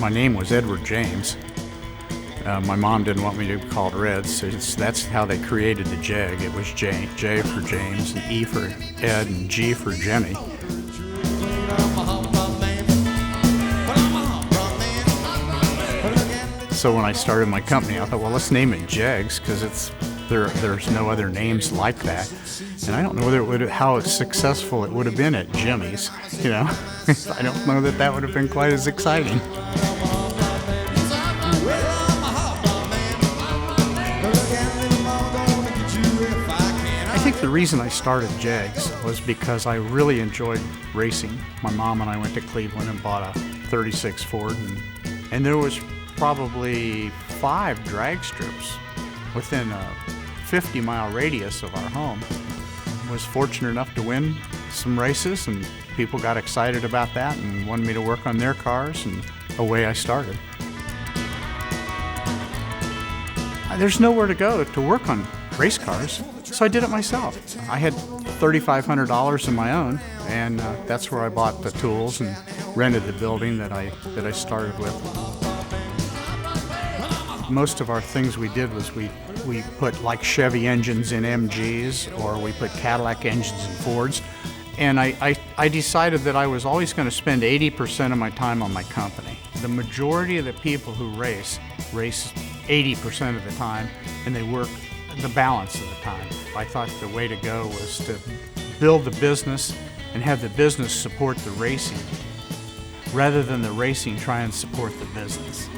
My name was Edward James. My mom didn't want me to be called Red, so that's how they created the JEG. It was J for James, and E for Ed, and G for Jenny. So when I started my company, I thought, well, let's name it JEGs, because there's no other names like that. And I don't know how successful it would have been at Jimmy's, you know. I don't know that would have been quite as exciting. I think the reason I started JEGs was because I really enjoyed racing. My mom and I went to Cleveland and bought a 36 Ford, and there was probably 5 drag strips within a 50-mile radius of our home. Was fortunate enough to win some races, and people got excited about that and wanted me to work on their cars, and away I started. There's nowhere to go to work on race cars, so I did it myself. I had $3,500 of my own, and that's where I bought the tools and rented the building that I started with. Most of our things we did was we put like Chevy engines in MGs, or we put Cadillac engines in Fords. And I decided that I was always going to spend 80% of my time on my company. The majority of the people who race 80% of the time, and they work the balance of the time. I thought the way to go was to build the business and have the business support the racing, rather than the racing try and support the business.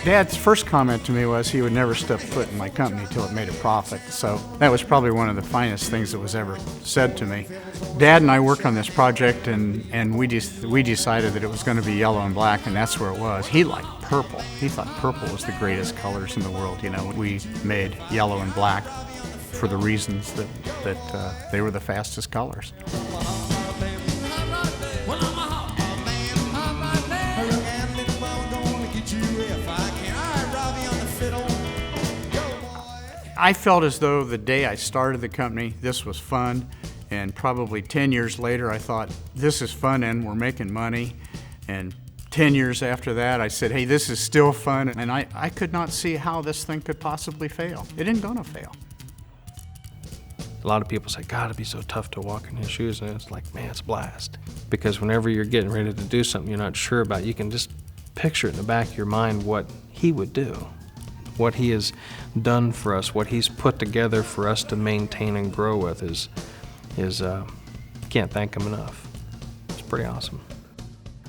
Dad's first comment to me was he would never step foot in my company until it made a profit. So that was probably one of the finest things that was ever said to me. Dad and I worked on this project, and we decided that it was going to be yellow and black, and that's where it was. He liked purple. He thought purple was the greatest colors in the world. You know, we made yellow and black for the reasons that they were the fastest colors. I felt as though the day I started the company, this was fun, and probably 10 years later I thought, this is fun and we're making money, and 10 years after that I said, hey, this is still fun, and I could not see how this thing could possibly fail. It isn't gonna fail. A lot of people say, God, it'd be so tough to walk in his shoes, and it's like, man, it's a blast. Because whenever you're getting ready to do something you're not sure about, you can just picture it in the back of your mind what he would do. What he has done for us, what he's put together for us to maintain and grow with is can't thank him enough. It's pretty awesome.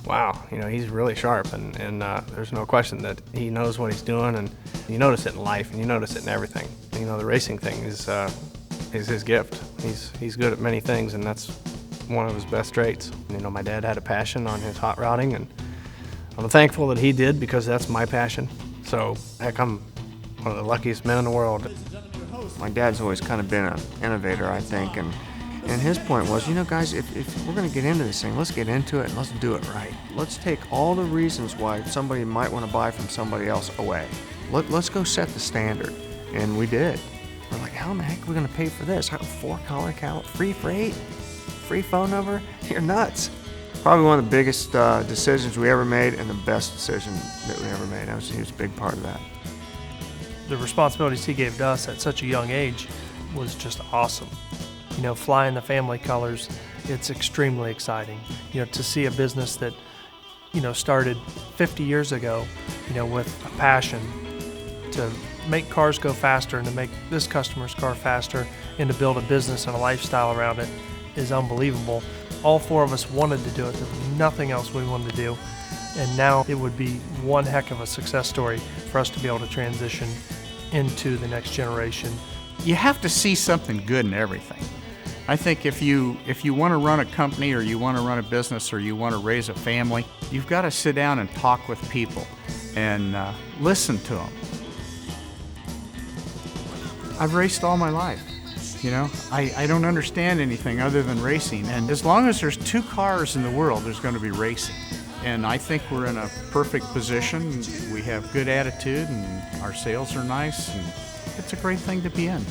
Wow, you know, he's really sharp, and there's no question that he knows what he's doing, and you notice it in life, and you notice it in everything. You know, the racing thing is his gift. He's good at many things, and that's one of his best traits. You know, my dad had a passion on his hot rodding, and I'm thankful that he did, because that's my passion. So, heck, I'm one of the luckiest men in the world. My dad's always kind of been an innovator, I think, and his point was, you know, guys, if we're going to get into this thing, let's get into it and let's do it right. Let's take all the reasons why somebody might want to buy from somebody else away. Let's go set the standard, and we did. We're like, how in the heck are we going to pay for this? 4-color calendar, free freight, free phone number? You're nuts. Probably one of the biggest decisions we ever made, and the best decision that we ever made. He was a big part of that. The responsibilities he gave to us at such a young age was just awesome. You know, flying the family colors, it's extremely exciting. You know, to see a business that, you know, started 50 years ago, you know, with a passion to make cars go faster and to make this customer's car faster and to build a business and a lifestyle around it is unbelievable. All 4 of us wanted to do it. There was nothing else we wanted to do. And now it would be one heck of a success story for us to be able to transition into the next generation. You have to see something good in everything. I think if you want to run a company, or you want to run a business, or you want to raise a family, you've got to sit down and talk with people and listen to them. I've raced all my life. You know, I don't understand anything other than racing, and as long as there's 2 cars in the world, there's going to be racing. And I think we're in a perfect position. We have good attitude, and our sales are nice, and it's a great thing to be in.